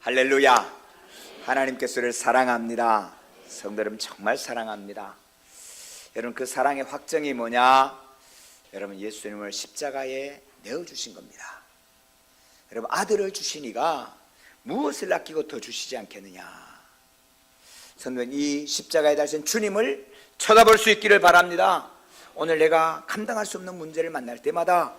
할렐루야. 하나님께서 우리를 사랑합니다. 성도 여러분, 정말 사랑합니다. 여러분, 그 사랑의 확정이 뭐냐? 여러분, 예수님을 십자가에 내어주신 겁니다. 여러분, 아들을 주시니가 무엇을 아끼고 더 주시지 않겠느냐? 성도는 이 십자가에 달린 주님을 쳐다볼 수 있기를 바랍니다. 오늘 내가 감당할 수 없는 문제를 만날 때마다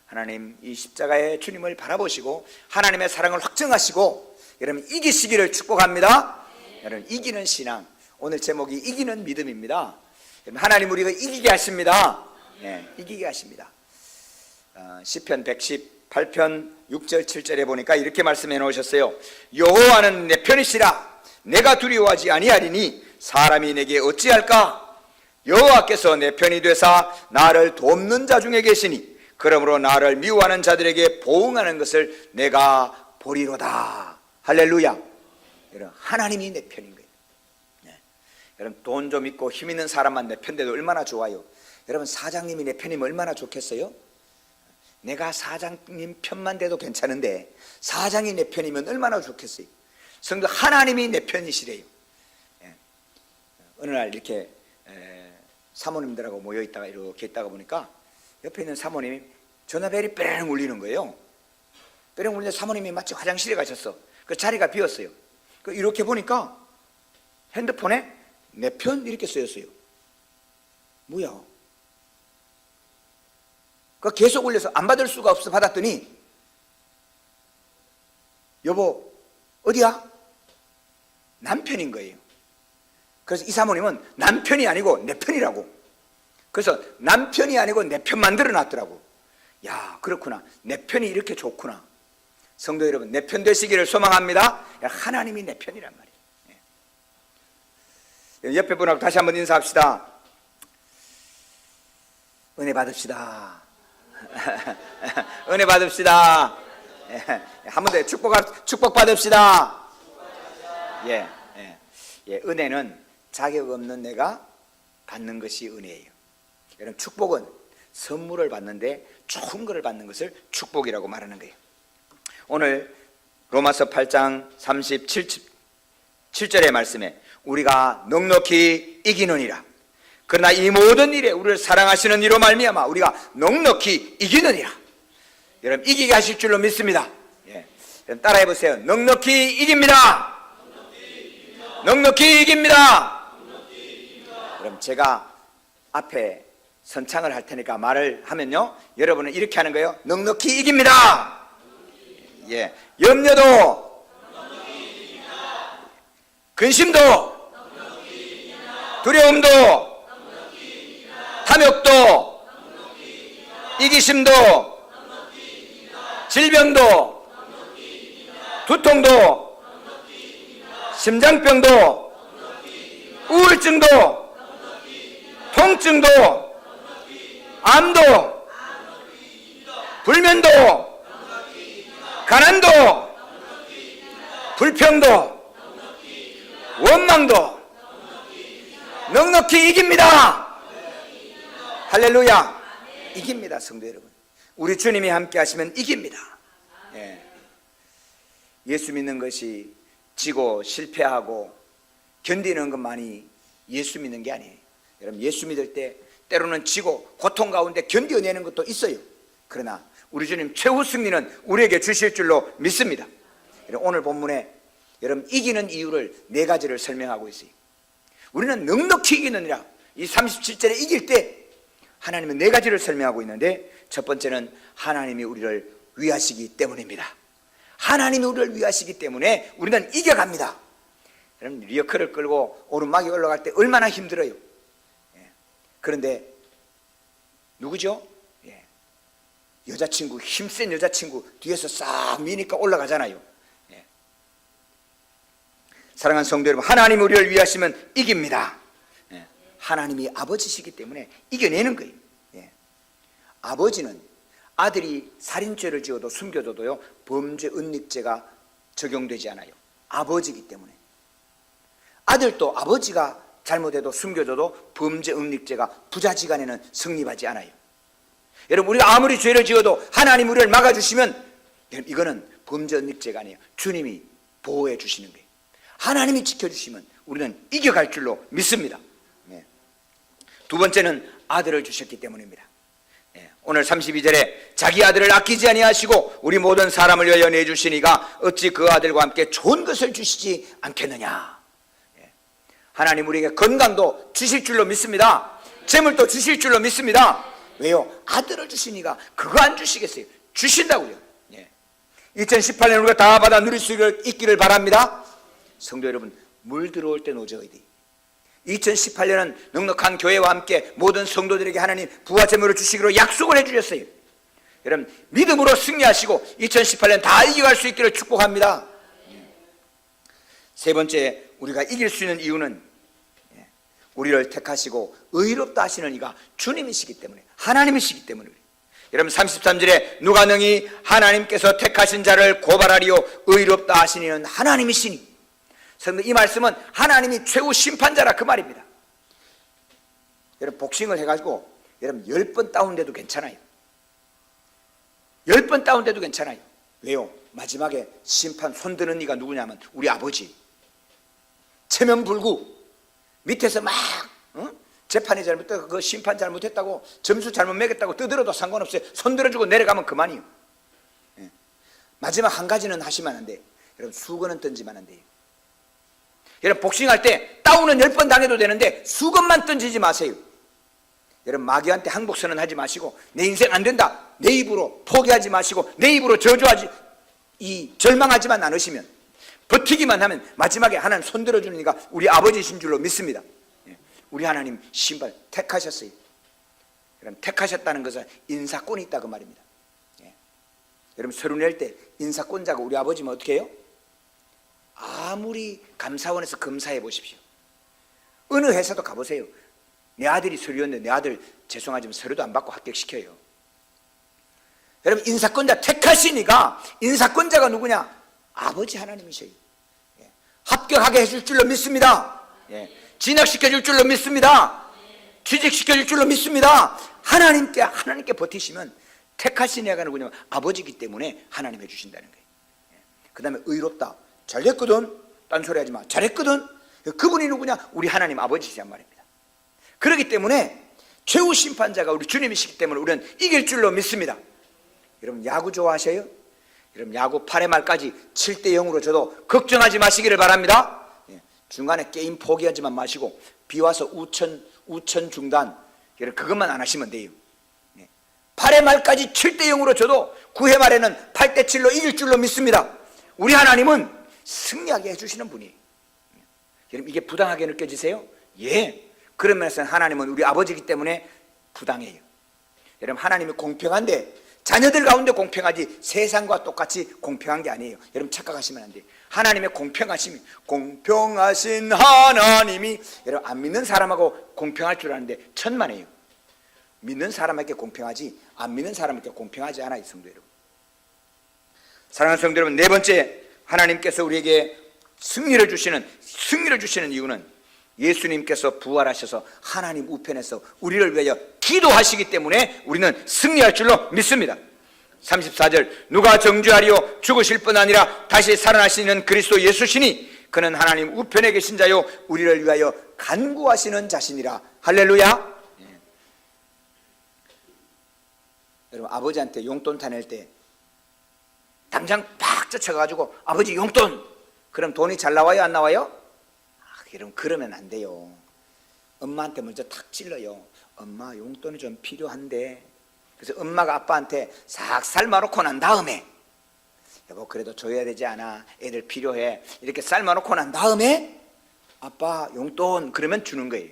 하나님, 이 십자가의 주님을 바라보시고 하나님의 사랑을 확증하시고 여러분 이기시기를 축복합니다. 여러분, 이기는 신앙, 오늘 제목이 이기는 믿음입니다. 하나님 우리가 이기게 하십니다. 이기게 하십니다. 시편 118편 6절 7절에 보니까 이렇게 말씀해 놓으셨어요. 여호와는 내 편이시라. 내가 두려워하지 아니하리니 사람이 내게 어찌할까? 여호와께서 내 편이 되사 나를 돕는 자 중에 계시니 그러므로 나를 미워하는 자들에게 보응하는 것을 내가 보리로다. 할렐루야. 여러분, 하나님이 내 편인 거예요. 여러분, 돈 좀 있고 힘 있는 사람만 내 편돼도 얼마나 좋아요. 여러분, 사장님이 내 편이면 얼마나 좋겠어요? 내가 사장님 편만 돼도 괜찮은데 사장이 내 편이면 얼마나 좋겠어요. 성도, 하나님이 내 편이시래요. 어느 날 이렇게 사모님들하고 모여있다가 이렇게 있다가 보니까 옆에 있는 사모님이 전화벨이 빼르릉 울리는 거예요. 빼르릉 울리는데 사모님이 마치 화장실에 가셨어. 그 자리가 비었어요. 이렇게 보니까 핸드폰에 내 편 이렇게 쓰였어요. 뭐야? 계속 울려서 안 받을 수가 없어 받았더니, 여보 어디야? 남편인 거예요. 그래서 이 사모님은 남편이 아니고 내 편이라고. 그래서 남편이 아니고 내 편 만들어 놨더라고. 야, 그렇구나. 내 편이 이렇게 좋구나. 성도 여러분, 내 편 되시기를 소망합니다. 하나님이 내 편이란 말이에요. 옆에 분하고 다시 한번 인사합시다. 은혜 받읍시다. 은혜 받읍시다. 한 번 더 축복 받읍시다. 은혜는 자격 없는 내가 받는 것이 은혜예요. 여러분, 축복은 선물을 받는데 좋은 것을 받는 것을 축복이라고 말하는 거예요. 오늘 로마서 8장 37절의 말씀에 우리가 넉넉히 이기느니라. 그러나 이 모든 일에 우리를 사랑하시는 이로 말미암아 우리가 넉넉히 이기느니라. 여러분, 이기게 하실 줄로 믿습니다. 여러분, 따라해 보세요. 넉넉히 이깁니다. 넉넉히 이깁니다. 그럼 제가 앞에 선창을 할 테니까 말을 하면요, 여러분은 이렇게 하는 거예요. 넉넉히 이깁니다. 염려도, 근심도, 두려움도, 탐욕도, 이기심도, 질병도, 두통도, 심장병도, 우울증도, 통증도, 암도, 불면도, 가난도, 불평도, 원망도 넉넉히 이깁니다. 할렐루야. 이깁니다. 성도 여러분, 우리 주님이 함께 하시면 이깁니다. 예수 믿는 것이 지고 실패하고 견디는 것만이 예수 믿는 게 아니에요. 여러분, 예수 믿을 때 때로는 지고 고통 가운데 견뎌내는 것도 있어요. 그러나 우리 주님 최후 승리는 우리에게 주실 줄로 믿습니다. 오늘 본문에 여러분, 이기는 이유를 4가지를 설명하고 있어요. 우리는 넉넉히 이기느니라. 이 37절에 이길 때 하나님은 4가지를 설명하고 있는데, 첫 번째는 하나님이 우리를 위하시기 때문입니다. 하나님이 우리를 위하시기 때문에 우리는 이겨갑니다. 여러분, 리어커를 끌고 오르막에 올라갈 때 얼마나 힘들어요. 그런데 누구죠? 여자친구, 힘센 여자친구 뒤에서 싹 미니까 올라가잖아요. 사랑하는 성도 여러분, 하나님이 우리를 위하시면 이깁니다. 하나님이 아버지시기 때문에 이겨내는 거예요. 아버지는 아들이 살인죄를 지어도 숨겨둬도요, 범죄 은닉죄가 적용되지 않아요. 아버지이기 때문에. 아들도 아버지가 잘못해도 숨겨줘도 범죄 은닉죄가 부자지간에는 성립하지 않아요. 여러분, 우리가 아무리 죄를 지어도 하나님 우리를 막아주시면 이거는 범죄 은닉죄가 아니에요. 주님이 보호해 주시는 거예요. 하나님이 지켜주시면 우리는 이겨갈 줄로 믿습니다. 두 번째는 아들을 주셨기 때문입니다. 오늘 32절에 자기 아들을 아끼지 아니하시고 우리 모든 사람을 위하여 내주시니가 어찌 그 아들과 함께 좋은 것을 주시지 않겠느냐. 하나님 우리에게 건강도 주실 줄로 믿습니다. 재물도 주실 줄로 믿습니다. 왜요? 아들을 주시니까 그거 안 주시겠어요? 주신다고요. 2018년 우리가 다 받아 누릴 수 있기를 바랍니다. 성도 여러분, 물 들어올 때 노져야 돼. 2018년은 넉넉한 교회와 함께 모든 성도들에게 하나님 부와 재물을 주시기로 약속을 해주셨어요. 여러분 믿음으로 승리하시고 2018년 다 이겨갈 수 있기를 축복합니다. 세 번째, 우리가 이길 수 있는 이유는 우리를 택하시고 의롭다 하시는 이가 주님이시기 때문에, 하나님이시기 때문에. 여러분 33절에 누가 능히 하나님께서 택하신 자를 고발하리요 의롭다 하시니는 하나님이시니. 이 말씀은 하나님이 최후 심판자라 그 말입니다. 여러분 복싱을 해가지고 여러분 10번 다운돼도 괜찮아요. 10번 다운돼도 괜찮아요. 왜요? 마지막에 심판 손드는 이가 누구냐면 우리 아버지. 체면불구 밑에서 막 재판이 잘못되고 그 심판 잘못했다고 점수 잘못 매겼다고 떠들어도 상관없어요. 손들어주고 내려가면 그만이요. 마지막 한 가지는 하시면 안 돼요. 여러분 수건은 던지면 안 돼요. 여러분 복싱할 때 다운은 10번 당해도 되는데 수건만 던지지 마세요. 여러분 마귀한테 항복선언 하지 마시고 내 인생 안 된다 내 입으로 포기하지 마시고 내 입으로 저주하지 절망하지만 않으시면, 버티기만 하면 마지막에 하나님 손들어주는 이가 우리 아버지신 줄로 믿습니다. 우리 하나님 신발 택하셨어요. 여러분 택하셨다는 것은 인사권이 있다 그 말입니다. 여러분 서류 낼 때 인사권자가 우리 아버지면 어떻게 해요? 아무리 감사원에서 검사해 보십시오. 어느 회사도 가보세요. 내 아들이 서류였는데 내 아들 죄송하지만 서류도 안 받고 합격시켜요. 여러분 인사권자 택하시니까 인사권자가 누구냐? 아버지 하나님이셔요. 합격하게 해줄 줄로 믿습니다. 진학시켜 줄 줄로 믿습니다. 취직시켜 줄 줄로 믿습니다. 하나님께 버티시면 택하신 이가 누구냐면 아버지이기 때문에 하나님 해주신다는 거예요. 그 다음에 의롭다. 잘됐거든. 딴소리 하지 마. 잘했거든. 그분이 누구냐? 우리 하나님 아버지시란 말입니다. 그렇기 때문에 최후 심판자가 우리 주님이시기 때문에 우리는 이길 줄로 믿습니다. 여러분 야구 좋아하셔요? 여러분 야구 8회 말까지 7대0으로 져도 걱정하지 마시기를 바랍니다. 중간에 게임 포기하지만 마시고 비 와서 우천 중단, 여러분 그것만 안 하시면 돼요. 8회 말까지 7대0으로 져도 9회 말에는 8대7로 이길 줄로 믿습니다. 우리 하나님은 승리하게 해주시는 분이에요. 여러분 이게 부당하게 느껴지세요? 예. 그런 면에서는 하나님은 우리 아버지이기 때문에 부당해요. 여러분 하나님이 공평한데 자녀들 가운데 공평하지 세상과 똑같이 공평한 게 아니에요. 여러분 착각하시면 안 돼요. 하나님의 공평하심이, 공평하신 하나님이 여러분 안 믿는 사람하고 공평할 줄 아는데 천만에요. 믿는 사람에게 공평하지 안 믿는 사람에게 공평하지 않아요. 성도 여러분, 사랑하는 성도 여러분, 네 번째 하나님께서 우리에게 승리를 주시는 이유는 예수님께서 부활하셔서 하나님 우편에서 우리를 위하여 기도하시기 때문에 우리는 승리할 줄로 믿습니다. 34절 누가 정죄하리요? 죽으실 뿐 아니라 다시 살아나시는 그리스도 예수시니 그는 하나님 우편에 계신 자요 우리를 위하여 간구하시는 자신이라. 할렐루야. 여러분 아버지한테 용돈 타낼 때 당장 팍 쫓아가가지고 아버지 용돈, 그럼 돈이 잘 나와요 안 나와요? 그러면 안 돼요. 엄마한테 먼저 탁 찔러요. 엄마 용돈이 좀 필요한데. 그래서 엄마가 아빠한테 싹 삶아놓고 난 다음에 여보 그래도 줘야 되지 않아, 애들 필요해, 이렇게 삶아놓고 난 다음에 아빠 용돈 그러면 주는 거예요.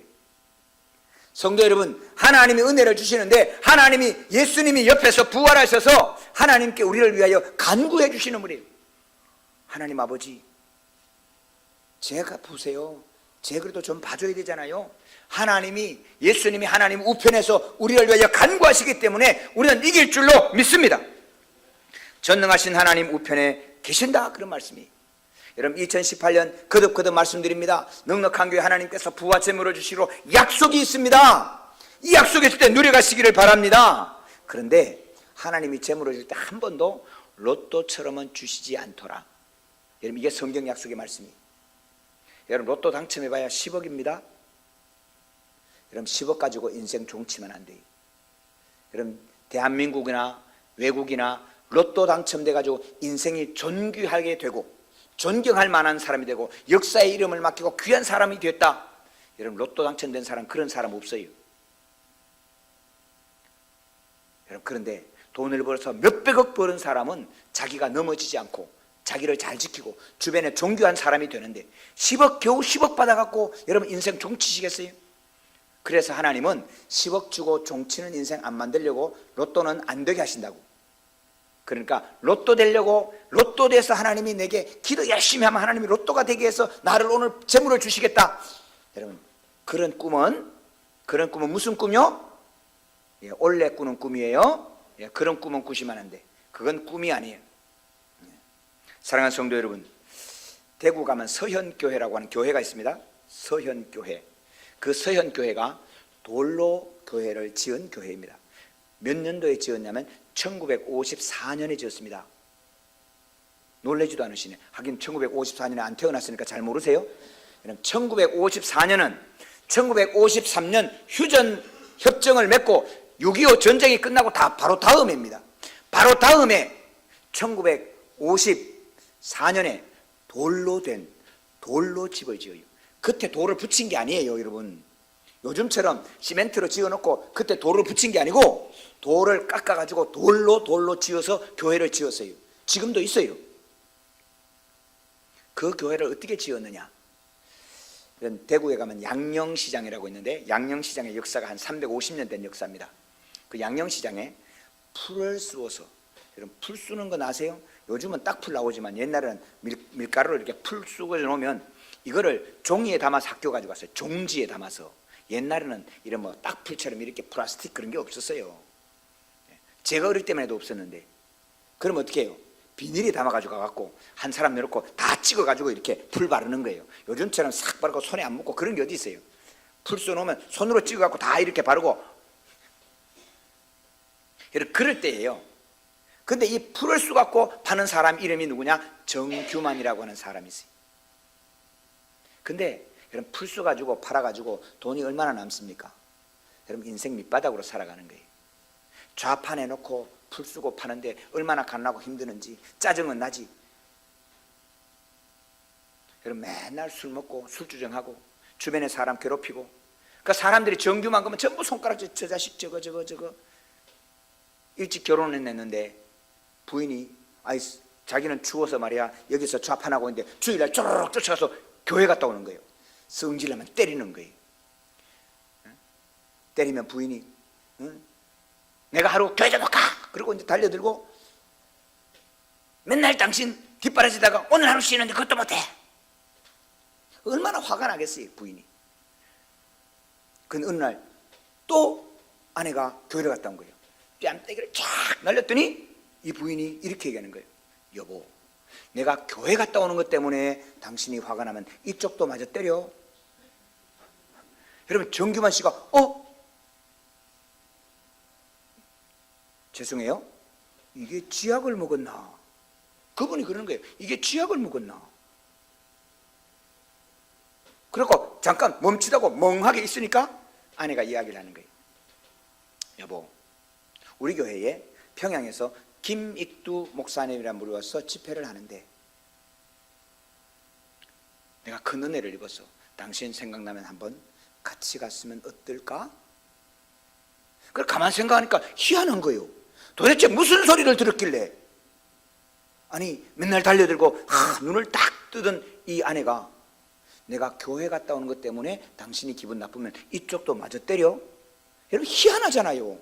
성도 여러분, 하나님이 은혜를 주시는데 하나님이 예수님이 옆에서 부활하셔서 하나님께 우리를 위하여 간구해 주시는 분이에요. 하나님 아버지 제가 보세요. 제 그래도 좀 봐줘야 되잖아요. 하나님이 예수님이 하나님 우편에서 우리를 위하여 간구하시기 때문에 우리는 이길 줄로 믿습니다. 전능하신 하나님 우편에 계신다 그런 말씀이. 여러분 2018년 거듭 말씀드립니다. 넉넉한 교회 하나님께서 부와 재물을 주시기로 약속이 있습니다. 이 약속이 있을 때 누려가시기를 바랍니다. 그런데 하나님이 재물을 줄 때 한 번도 로또처럼은 주시지 않더라. 여러분 이게 성경 약속의 말씀이에요. 여러분 로또 당첨해봐야 10억입니다. 여러분 10억 가지고 인생 종치면 안 돼요. 여러분 대한민국이나 외국이나 로또 당첨돼가지고 인생이 존귀하게 되고 존경할 만한 사람이 되고 역사의 이름을 맡기고 귀한 사람이 됐다. 여러분 로또 당첨된 사람 그런 사람 없어요. 여러분 그런데 돈을 벌어서 몇백억 버는 사람은 자기가 넘어지지 않고 자기를 잘 지키고 주변에 존귀한 사람이 되는데 10억 겨우 10억 받아갖고 여러분 인생 종치시겠어요? 그래서 하나님은 10억 주고 종치는 인생 안 만들려고 로또는 안 되게 하신다고. 그러니까 로또 되려고 로또 돼서 하나님이 내게 기도 열심히 하면 하나님이 로또가 되게 해서 나를 오늘 재물을 주시겠다. 여러분 그런 꿈은 무슨 꿈이요? 예, 원래 꾸는 꿈이에요. 예, 그런 꿈은 꾸시면 안 돼. 그건 꿈이 아니에요. 사랑하는 성도 여러분, 대구 가면 서현교회라고 하는 교회가 있습니다. 서현교회. 그 서현교회가 돌로 교회를 지은 교회입니다. 몇 년도에 지었냐면 1954년에 지었습니다. 놀라지도 않으시네. 하긴 1954년에 안 태어났으니까 잘 모르세요. 1954년은 1953년 휴전 협정을 맺고 6.25 전쟁이 끝나고 바로 다음해입니다. 바로 다음에 1954년에 돌로 집을 지어요. 그때 돌을 붙인 게 아니에요, 여러분. 요즘처럼 시멘트로 지어놓고 그때 돌을 붙인 게 아니고 돌을 깎아가지고 돌로 지어서 교회를 지었어요. 지금도 있어요. 그 교회를 어떻게 지었느냐? 대구에 가면 양령시장이라고 있는데 양령시장의 역사가 한 350년 된 역사입니다. 그 양령시장에 풀을 쑤어서, 여러분 풀 쑤는 거 아세요? 요즘은 딱풀 나오지만 옛날에는 밀가루를 이렇게 풀 쑤고 놓으면 이거를 종이에 담아서 학교 가지고 갔어요. 종지에 담아서. 옛날에는 이런 뭐 딱풀처럼 이렇게 플라스틱 그런 게 없었어요. 제가 어릴 때만 해도 없었는데. 그럼 어떻게 해요? 비닐에 담아가지고 가갖고 한 사람 내놓고 다 찍어가지고 이렇게 풀 바르는 거예요. 요즘처럼 싹 바르고 손에 안 묻고 그런 게 어디 있어요? 풀 쏘놓으면 손으로 찍어갖고 다 이렇게 바르고. 그럴 때예요. 근데 이 풀을 쏘갖고 파는 사람 이름이 누구냐? 정규만이라고 하는 사람이 있어요. 근데 여러분 풀 쏘가지고 팔아가지고 돈이 얼마나 남습니까? 여러분 인생 밑바닥으로 살아가는 거예요. 좌판에 놓고 풀 쓰고 파는데 얼마나 갓나고 힘드는지 짜증은 나지. 여러분 맨날 술 먹고 술주정하고 주변에 사람 괴롭히고, 그러니까 사람들이 정규만 그러면 전부 손가락 저 자식 저거 일찍 결혼했는데 부인이 자기는 추워서 말이야 여기서 좌판하고 있는데 주일날 쪼르륵 쫓아가서 교회 갔다 오는 거예요. 성질나면 때리는 거예요. 때리면 부인이 내가 하루 교회 좀 가! 그리고 이제 달려들고 맨날 당신 뒷바라지다가 오늘 하루 쉬는데 그것도 못해. 얼마나 화가 나겠어요, 부인이. 근데 어느 날 또 아내가 교회를 갔다 온 거예요. 뺨때기를 쫙 날렸더니 이 부인이 이렇게 얘기하는 거예요. 여보, 내가 교회 갔다 오는 것 때문에 당신이 화가 나면 이쪽도 마저 때려. 여러분 정규만 씨가 죄송해요, 이게 쥐약을 먹었나? 그분이 그러는 거예요. 이게 쥐약을 먹었나? 그리고 잠깐 멈추다고 멍하게 있으니까 아내가 이야기를 하는 거예요. 여보, 우리 교회에 평양에서 김익두 목사님이라는 분이 와서 집회를 하는데 내가 큰 은혜를 입어서 당신 생각나면 한번 같이 갔으면 어떨까? 그걸 가만 생각하니까 희한한 거예요. 도대체 무슨 소리를 들었길래 아니 맨날 달려들고 눈을 딱 뜨던 이 아내가 내가 교회 갔다 오는 것 때문에 당신이 기분 나쁘면 이쪽도 마저 때려? 여러분 희한하잖아요.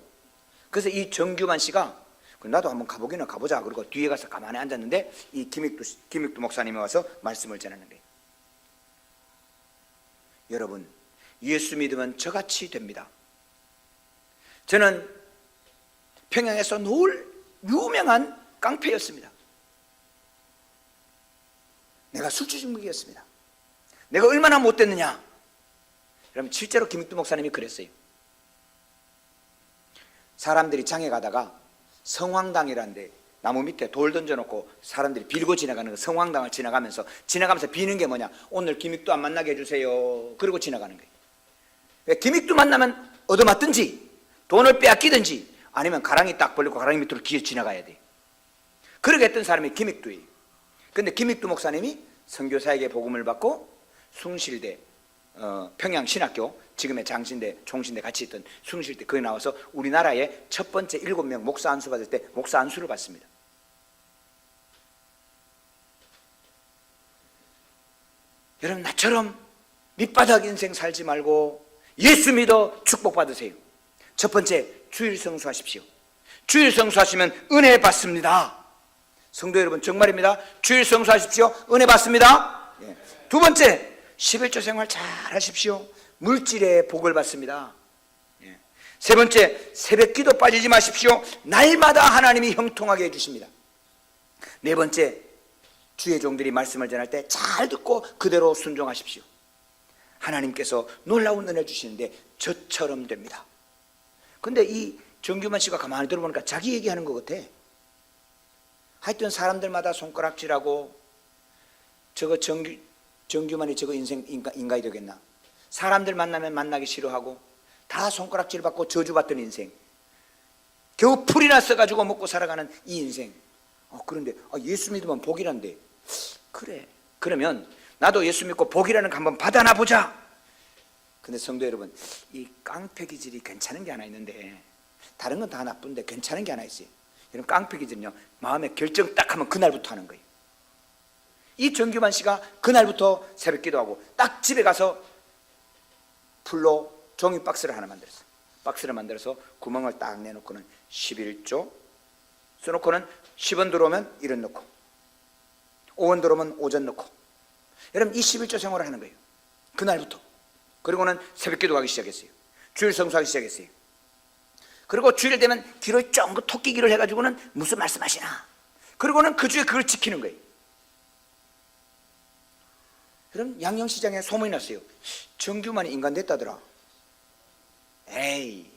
그래서 이 정규만 씨가 나도 한번 가보기는 가보자 그러고 뒤에 가서 가만히 앉았는데 이 김익두 목사님이 와서 말씀을 전하는 거예요. 여러분 예수 믿으면 저같이 됩니다. 저는 평양에서 늘 유명한 깡패였습니다. 내가 술주정맥이었습니다. 내가 얼마나 못됐느냐. 여러분 실제로 김익두 목사님이 그랬어요. 사람들이 장에 가다가 성황당이라는데 나무 밑에 돌 던져놓고 사람들이 빌고 지나가는 거, 성황당을 지나가면서 비는 게 뭐냐? 오늘 기믹도 안 만나게 해주세요. 그러고 지나가는 거예요. 기믹도 만나면 얻어맞든지 돈을 빼앗기든지 아니면 가랑이 딱 벌리고 가랑이 밑으로 기어 지나가야 돼. 그렇게 했던 사람이 기믹두예요. 그런데 기믹두 목사님이 선교사에게 복음을 받고 숭실대 평양신학교, 지금의 장신대, 총신대 같이 있던 숭실대, 거기 나와서 우리나라의 첫 번째 7명 목사 안수 받을 때 목사 안수를 받습니다. 여러분, 나처럼 밑바닥 인생 살지 말고 예수 믿어 축복받으세요. 첫 번째, 주일 성수하십시오. 주일 성수하시면 은혜 받습니다. 성도 여러분, 정말입니다. 주일 성수하십시오. 은혜 받습니다. 두 번째, 11조 생활 잘 하십시오. 물질의 복을 받습니다. 세 번째, 새벽 기도 빠지지 마십시오. 날마다 하나님이 형통하게 해주십니다. 네 번째, 주의 종들이 말씀을 전할 때 잘 듣고 그대로 순종하십시오. 하나님께서 놀라운 은혜 주시는데 저처럼 됩니다. 근데 이 정규만 씨가 가만히 들어보니까 자기 얘기하는 것 같아. 하여튼 사람들마다 손가락질하고 저거 정규만이 저거 인간이 되겠나? 사람들 만나면 만나기 싫어하고 다 손가락질 받고 저주받던 인생, 겨우 풀이나 써가지고 먹고 살아가는 이 인생. 그런데 예수 믿으면 복이란데. 그래, 그러면 나도 예수 믿고 복이라는 거 한번 받아나 보자. 근데 성도 여러분, 이 깡패 기질이 괜찮은 게 하나 있는데, 다른 건 다 나쁜데 괜찮은 게 하나 있어요. 여러분, 깡패 기질은요, 마음에 결정 딱 하면 그날부터 하는 거예요. 이 정규만 씨가 그날부터 새벽 기도하고 딱 집에 가서 풀로 종이 박스를 하나 만들었어요. 박스를 만들어서 구멍을 딱 내놓고는 11조 써놓고는 10원 들어오면 1원 넣고 5원 들어오면 5전 넣고. 여러분, 이 11조 생활을 하는 거예요. 그날부터. 그리고는 새벽 기도하기 시작했어요. 주일 성수하기 시작했어요. 그리고 주일 되면 귀를 쫑긋 토끼기를 해가지고는 무슨 말씀하시나. 그리고는 그 주에 그걸 지키는 거예요. 그럼 양념시장에 소문이 났어요. 정규만이 인간 됐다더라. 에이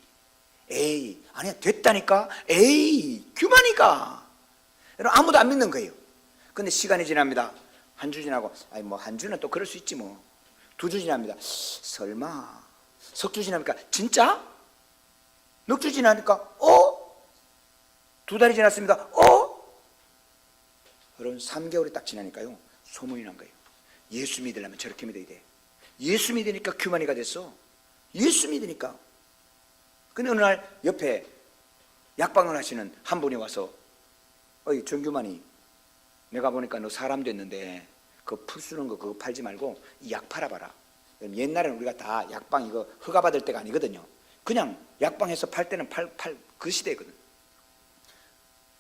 아니야, 됐다니까. 규만이가. 여러분, 아무도 안 믿는 거예요. 근데 시간이 지납니다. 한 주 지나고, 한 주는 또 그럴 수 있지 뭐. 2주 지납니다. 설마. 석 주 지나니까 진짜? 넉 주 지나니까 2달이 지났습니다. 여러분, 3개월이 딱 지나니까요, 소문이 난 거예요. 예수 믿으려면 저렇게 믿어야 돼. 예수 믿으니까 규만이가 됐어. 예수 믿으니까. 근데 어느 날 옆에 약방을 하시는 한 분이 와서, 정규만이, 내가 보니까 너 사람 됐는데 그 풀 쓰는 거 그거 팔지 말고 이 약 팔아봐라. 옛날에는 우리가 다 약방 이거 허가 받을 때가 아니거든요. 그냥 약방에서 팔 때는 그 시대거든.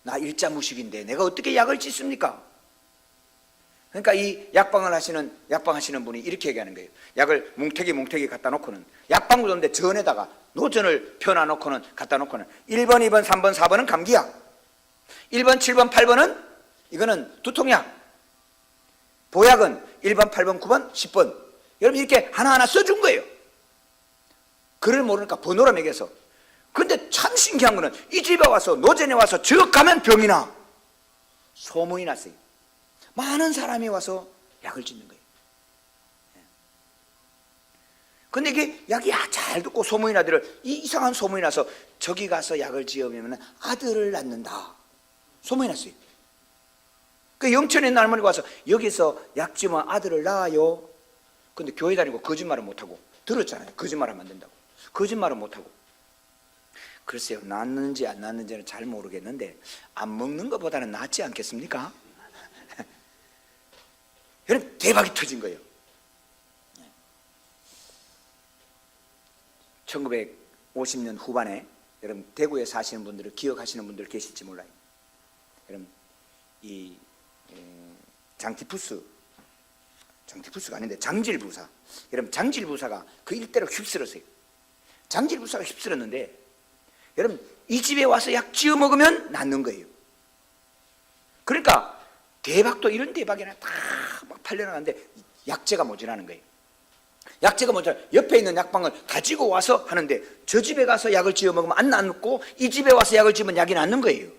나 일자무식인데 내가 어떻게 약을 짓습니까? 그러니까 이 약방 하시는 분이 이렇게 얘기하는 거예요. 약을 뭉태기 갖다 놓고는, 약방 구조인데 전에다가 노전을 펴놔 놓고는, 갖다 놓고는 1번, 2번, 3번, 4번은 감기약, 1번, 7번, 8번은 이거는 두통약, 보약은 1번, 8번, 9번, 10번. 여러분, 이렇게 하나하나 써준 거예요. 글을 모르니까 번호를 매겨서. 근데 참 신기한 거는 이 집에 와서, 노전에 와서 저 가면 병이 나. 소문이 났어요. 많은 사람이 와서 약을 짓는 거예요. 근데 이게 약이 잘 듣고 소문이 나더를, 이 이상한 소문이 나서 저기 가서 약을 지으면 아들을 낳는다. 소문이 났어요. 그 영천에 있는 할머니가 와서 여기서 약 지으면 아들을 낳아요. 근데 교회 다니고 거짓말은 못하고, 들었잖아요. 거짓말하면 안 된다고. 거짓말은 못하고. 글쎄요, 낫는지 안 낫는지는 잘 모르겠는데 안 먹는 것보다는 낫지 않겠습니까? 여러분, 대박이 터진 거예요. 1950년 후반에, 여러분, 대구에 사시는 분들을 기억하시는 분들 계실지 몰라요. 여러분, 이 장티푸스가 아닌데 장질부사. 여러분, 장질부사가 그 일대로 휩쓸었어요. 장질부사가 휩쓸었는데, 여러분, 이 집에 와서 약 지어 먹으면 낫는 거예요. 그러니까 대박도 이런 대박이나 다 막 팔려나가는데 약재가 모자라는 거예요. 약재가 모자라. 옆에 있는 약방을 가지고 와서 하는데, 저 집에 가서 약을 지어 먹으면 안 낫고 이 집에 와서 약을 지으면 약이 낫는 거예요.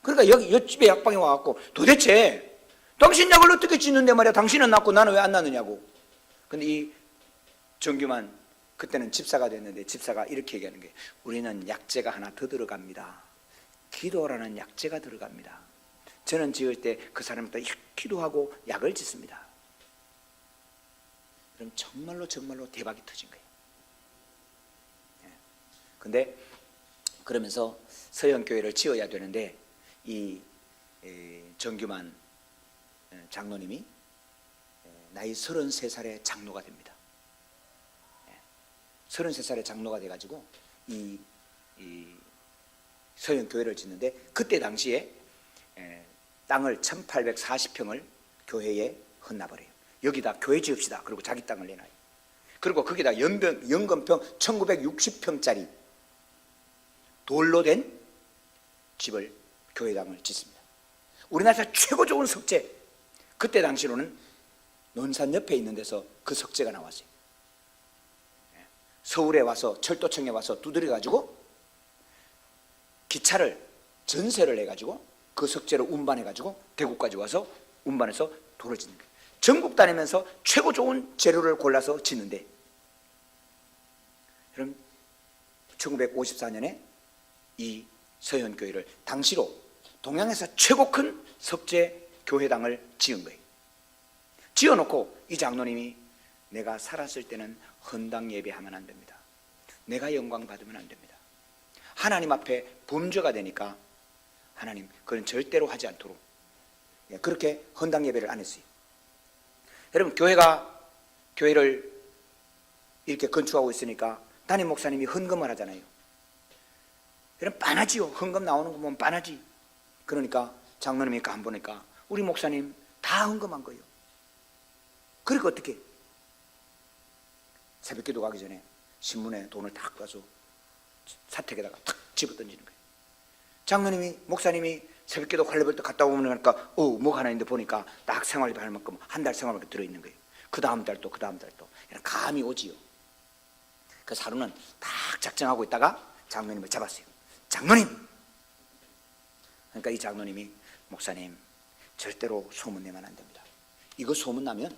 그러니까 여기 옆집에 약방에 와갖고 도대체 당신 약을 어떻게 짓는데 말이야, 당신은 낫고 나는 왜 안 낫느냐고. 근데 이 정규만 그때는 집사가 됐는데 집사가 이렇게 얘기하는 거예요. 우리는 약재가 하나 더 들어갑니다. 기도라는 약재가 들어갑니다. 저는 지을 때 그 사람부터 기도하고 약을 짓습니다. 그럼 정말로 대박이 터진 거예요. 근데 그러면서 서현교회를 지어야 되는데 이 정규만 장로님이 나이 33살에 장로가 됩니다. 33살에 장로가 돼가지고 이 서현교회를 짓는데, 그때 당시에 땅을 1840평을 교회에 헌납을 해요. 여기다 교회 지읍시다. 그리고 자기 땅을 내놔요. 그리고 거기다 연건평 1960평짜리 돌로 된 집을, 교회당을 짓습니다. 우리나라에서 최고 좋은 석재, 그때 당시로는 논산 옆에 있는 데서 그 석재가 나왔어요. 서울에 와서 철도청에 와서 두드려 가지고 기차를 전세를 해가지고 그 석재를 운반해가지고 대구까지 와서 운반해서 돌을 짓는 거예요. 전국 다니면서 최고 좋은 재료를 골라서 짓는데, 그럼 1954년에 이 서현교회를 당시로 동양에서 최고 큰 석재 교회당을 지은 거예요. 지어놓고 이 장로님이 내가 살았을 때는 헌당 예배하면 안 됩니다. 내가 영광 받으면 안 됩니다. 하나님 앞에 범죄가 되니까 하나님 그건 절대로 하지 않도록 그렇게 헌당 예배를 안 했어요. 여러분, 교회를 이렇게 건축하고 있으니까 담임 목사님이 헌금을 하잖아요. 여러분, 빤하지요. 헌금 나오는 거 보면 빤하지. 그러니까 장로님이 간 보니까 우리 목사님 다 헌금한 거예요. 그러니까 어떻게 새벽기도 가기 전에 신문에 돈을 딱 가서 사택에다가 탁 집어 던지는 거예요. 장로님이, 목사님이 새벽기도 관리벌 때 갔다 오면 그러니까 뭐가 하나 있는데 보니까 딱 생활비 할 만큼 한 달 생활비 들어있는 거예요. 그 다음 달도 이런 감이 오지요. 그 사루는 딱 작정하고 있다가 장로님을 잡았어요. 장로님! 그러니까 이 장로님이, 목사님 절대로 소문 내면 안 됩니다. 이거 소문 나면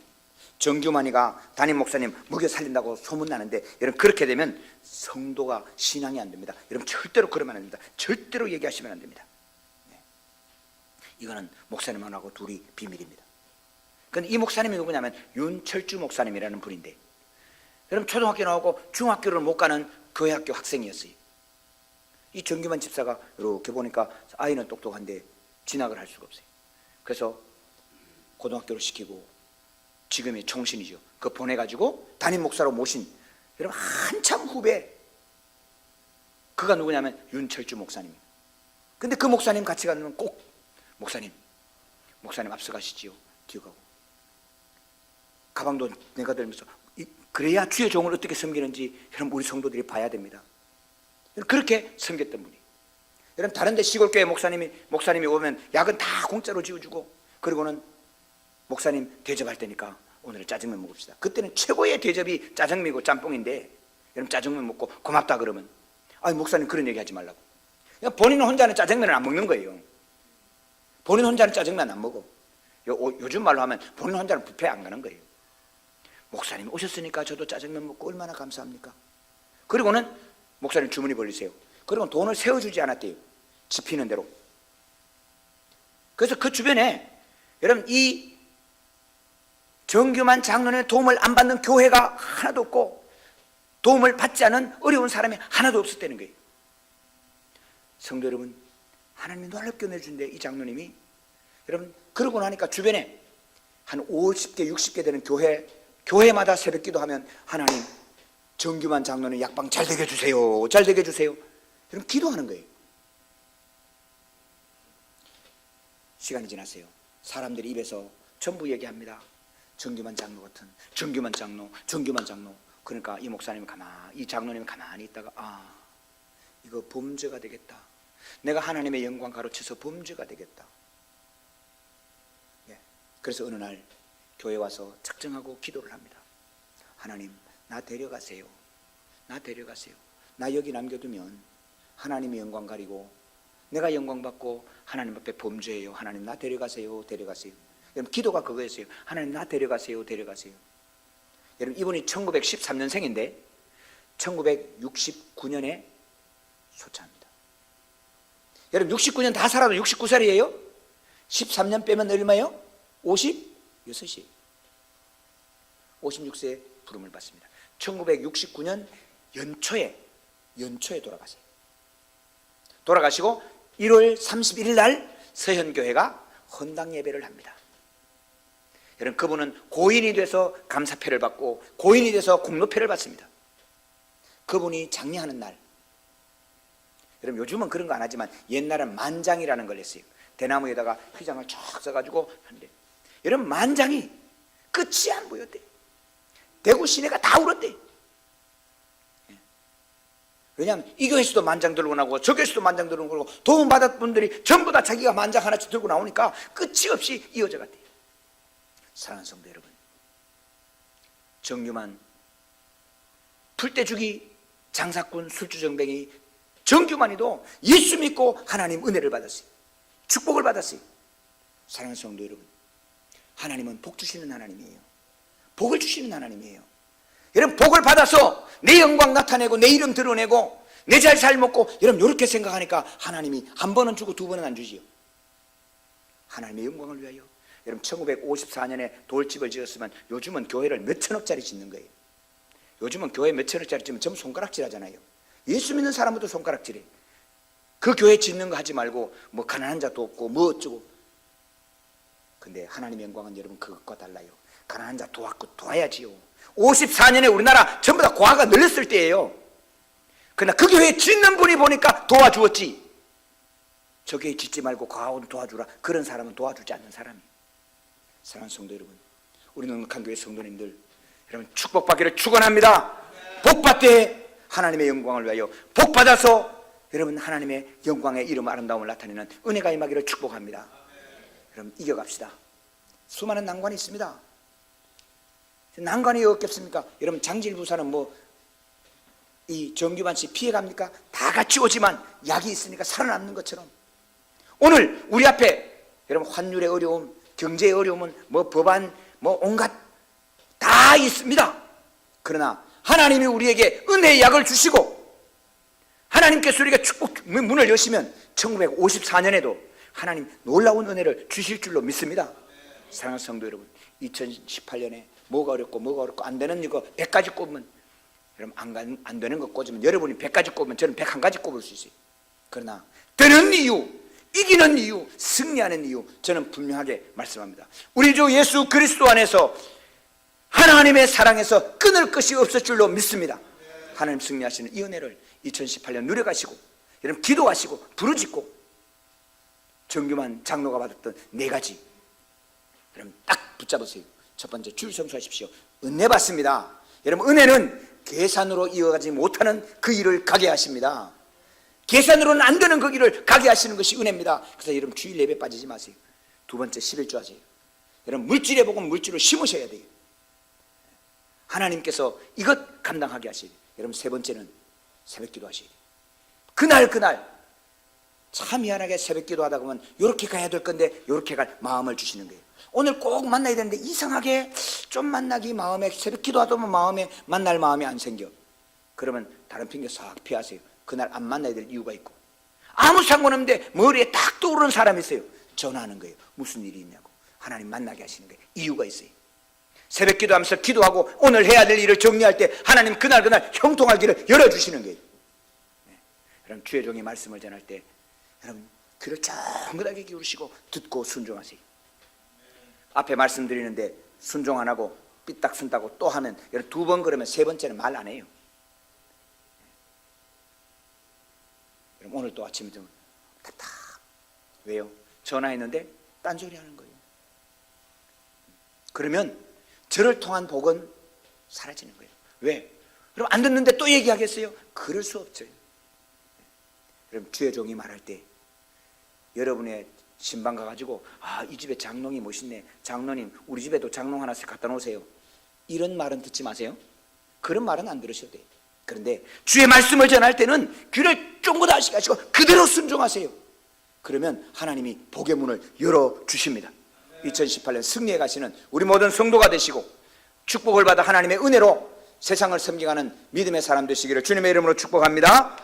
정규만이가 담임 목사님 먹여 살린다고 소문 나는데, 여러분 그렇게 되면 성도가 신앙이 안 됩니다. 여러분 절대로 그러면 안 됩니다. 절대로 얘기하시면 안 됩니다. 이거는 목사님하고 둘이 비밀입니다. 근데 이 목사님이 누구냐면 윤철주 목사님이라는 분인데, 여러분 초등학교 나오고 중학교를 못 가는 교회학교 학생이었어요. 이 정규만 집사가 이렇게 보니까 아이는 똑똑한데 진학을 할 수가 없어요. 그래서 고등학교를 시키고, 지금의 총신이죠. 그 보내가지고 담임 목사로 모신, 여러분 한참 후배, 그가 누구냐면 윤철주 목사님. 근데 그 목사님 같이 가면 꼭 목사님 앞서가시지요. 기억하고 가방도 내가 들면서, 그래야 주의 종을 어떻게 섬기는지 여러분 우리 성도들이 봐야 됩니다. 그렇게 섬겼던 분이. 여러분 다른 데 시골교회 목사님이 오면 약은 다 공짜로 지어주고, 그리고는 목사님 대접할 때니까 오늘은 짜장면 먹읍시다. 그때는 최고의 대접이 짜장면이고 짬뽕인데, 여러분 짜장면 먹고 고맙다 그러면, 아니 목사님 그런 얘기 하지 말라고. 본인은 혼자는 짜장면을 안 먹는 거예요. 본인 혼자는 짜장면 안 먹어. 요즘 말로 하면 본인 혼자는 뷔페 안 가는 거예요. 목사님 오셨으니까 저도 짜장면 먹고 얼마나 감사합니까? 그리고는 목사님 주머니 벌리세요. 그리고 돈을 세워주지 않았대요. 집히는 대로. 그래서 그 주변에 여러분 이 정규만 장로님의 도움을 안 받는 교회가 하나도 없고, 도움을 받지 않은 어려운 사람이 하나도 없었다는 거예요. 성도 여러분, 하나님이 놀랍게 내준데 이 장로님이, 여러분 그러고 나니까 주변에 한 50개 60개 되는 교회마다 새벽기도 하면, 하나님 정규만 장로님 약방 잘 되게 해주세요, 잘 되게 해주세요. 여러분 기도하는 거예요. 시간이 지났어요. 사람들이 입에서 전부 얘기합니다. 정규만 장로 같은, 정규만 장로. 그러니까 이 장로님이 가만히 있다가, 이거 범죄가 되겠다. 내가 하나님의 영광 가로채서 범죄가 되겠다. 그래서 어느 날 교회 와서 작정하고 기도를 합니다. 하나님, 나 데려가세요. 나 여기 남겨두면 하나님의 영광 가리고 내가 영광 받고 하나님 앞에 범죄해요. 하나님 나 데려가세요. 데려가세요. 여러분 기도가 그거였어요. 하나님 나 데려가세요. 데려가세요. 여러분 이분이 1913년생인데 1969년에 소차합니다. 여러분 69년 다 살아도 69살이에요. 13년 빼면 얼마예요? 56이에요. 56세에 부름을 받습니다. 1969년 연초에 돌아가세요. 돌아가시고 1월 31일 날 서현교회가 헌당 예배를 합니다. 여러분 그분은 고인이 돼서 감사패를 받고 고인이 돼서 공로패를 받습니다. 그분이 장례하는 날, 여러분 요즘은 그런 거 안 하지만 옛날엔 만장이라는 걸 했어요. 대나무에다가 휘장을 쫙 써가지고 하는데, 여러분 만장이 끝이 안 보였대. 대구 시내가 다 울었대. 왜냐하면 이 교회에서도 만장 들고 나오고 저 교회에서도 만장 들고 나오고 도움 받았던 분들이 전부 다 자기가 만장 하나씩 들고 나오니까 끝이 없이 이어져 갔대요. 사랑하는 성도 여러분, 정규만 풀떼주기 장사꾼 술주정뱅이 정규만이도 예수 믿고 하나님 은혜를 받았어요. 축복을 받았어요. 사랑하는 성도 여러분, 하나님은 복 주시는 하나님이에요. 복을 주시는 하나님이에요. 여러분 복을 받아서 내 영광 나타내고 내 이름 드러내고 내 잘 먹고, 여러분 이렇게 생각하니까 하나님이 한 번은 주고 두 번은 안 주지요. 하나님의 영광을 위하여. 여러분 1954년에 돌집을 지었으면 요즘은 교회를 몇 천억짜리 짓는 거예요. 요즘은 교회 몇 천억짜리 짓면 전부 손가락질 하잖아요. 예수 믿는 사람부터 손가락질해. 그 교회 짓는 거 하지 말고 뭐 가난한 자도 없고 뭐 어쩌고. 근데 하나님의 영광은 여러분 그것과 달라요. 가난한 자 도와야지요. 54년에 우리나라 전부 다 고아가 늘렸을 때예요. 그러나 그 교회 짓는 분이 보니까 도와주었지, 저 교회 짓지 말고 고아원 도와주라, 그런 사람은 도와주지 않는 사람이. 사랑하는 성도 여러분, 우리 넉넉한 교회 성도님들, 여러분 축복받기를 축원합니다. 복받되 하나님의 영광을 위하여 복받아서 여러분 하나님의 영광의 이름 아름다움을 나타내는 은혜가 임하기를 축복합니다. 여러분 이겨갑시다. 수많은 난관이 있습니다. 난관이 없겠습니까? 여러분 장질부사는 뭐 이 정규만 씨 피해갑니까? 다 같이 오지만 약이 있으니까 살아남는 것처럼 오늘 우리 앞에 여러분 환율의 어려움, 경제의 어려움은 뭐 법안 뭐 온갖 다 있습니다. 그러나 하나님이 우리에게 은혜의 약을 주시고 하나님께서 우리가 축복 문을 여시면 1954년에도 하나님 놀라운 은혜를 주실 줄로 믿습니다. 사랑하는 성도 여러분, 2018년에 뭐가 어렵고 안 되는 이거 100가지 꼽으면, 여러분 안 되는 거 꽂으면 여러분이 100가지 꼽으면 저는 101가지 꼽을 수 있어요. 그러나 되는 이유, 이기는 이유, 승리하는 이유, 저는 분명하게 말씀합니다. 우리 주 예수 그리스도 안에서 하나님의 사랑에서 끊을 것이 없을 줄로 믿습니다. 하나님 승리하시는 이 은혜를 2018년 누려가시고 여러분 기도하시고 부르짖고 정규만 장로가 받았던 4가지 여러분 딱 붙잡으세요. 첫 번째, 주일 성수하십시오. 은혜 받습니다. 여러분 은혜는 계산으로 이어가지 못하는 그 일을 가게 하십니다. 계산으로는 안 되는 그 길을 가게 하시는 것이 은혜입니다. 그래서 여러분 주일 예배 빠지지 마세요. 두 번째, 11조 하세요. 여러분 물질에 보고 물질을 심으셔야 돼요. 하나님께서 이것 감당하게 하셔야 돼요. 여러분 세 번째는 새벽기도 하셔야 돼요. 그날 참 미안하게 새벽기도 하다 보면 이렇게 가야 될 건데 이렇게 갈 마음을 주시는 거예요. 오늘 꼭 만나야 되는데 이상하게 좀 만나기 마음에, 새벽기도 하다 보면 마음에 만날 마음이 안 생겨. 그러면 다른 핑계 싹 피하세요. 그날 안 만나야 될 이유가 있고, 아무 상관없는데 머리에 딱 떠오르는 사람이 있어요. 전화하는 거예요. 무슨 일이 있냐고. 하나님 만나게 하시는 거예요. 이유가 있어요. 새벽 기도하면서 기도하고 오늘 해야 될 일을 정리할 때 하나님 그날 형통할 길을 열어주시는 거예요. 여러분 주의 종이 말씀을 전할 때 여러분 귀를 쫑긋하게 기울이시고 듣고 순종하세요. 앞에 말씀드리는데 순종 안 하고 삐딱 쓴다고 또 하면, 여러분 2번 그러면 3번째는 말 안 해요. 여러분 오늘 또 아침에 좀 답답. 왜요? 전화했는데 딴소리 하는 거예요. 그러면 저를 통한 복은 사라지는 거예요. 왜? 여러분 안 듣는데 또 얘기하겠어요? 그럴 수 없죠. 여러분 주의 종이 말할 때 여러분의 신방 가가지고 이 집에 장롱이 멋있네, 장로님 우리 집에도 장롱 하나씩 갖다 놓으세요, 이런 말은 듣지 마세요. 그런 말은 안 들으셔도 돼요. 그런데 주의 말씀을 전할 때는 귀를 쫑긋하시고 그대로 순종하세요. 그러면 하나님이 복의 문을 열어주십니다. 2018년 승리에 가시는 우리 모든 성도가 되시고 축복을 받아 하나님의 은혜로 세상을 섬기가는 믿음의 사람 되시기를 주님의 이름으로 축복합니다.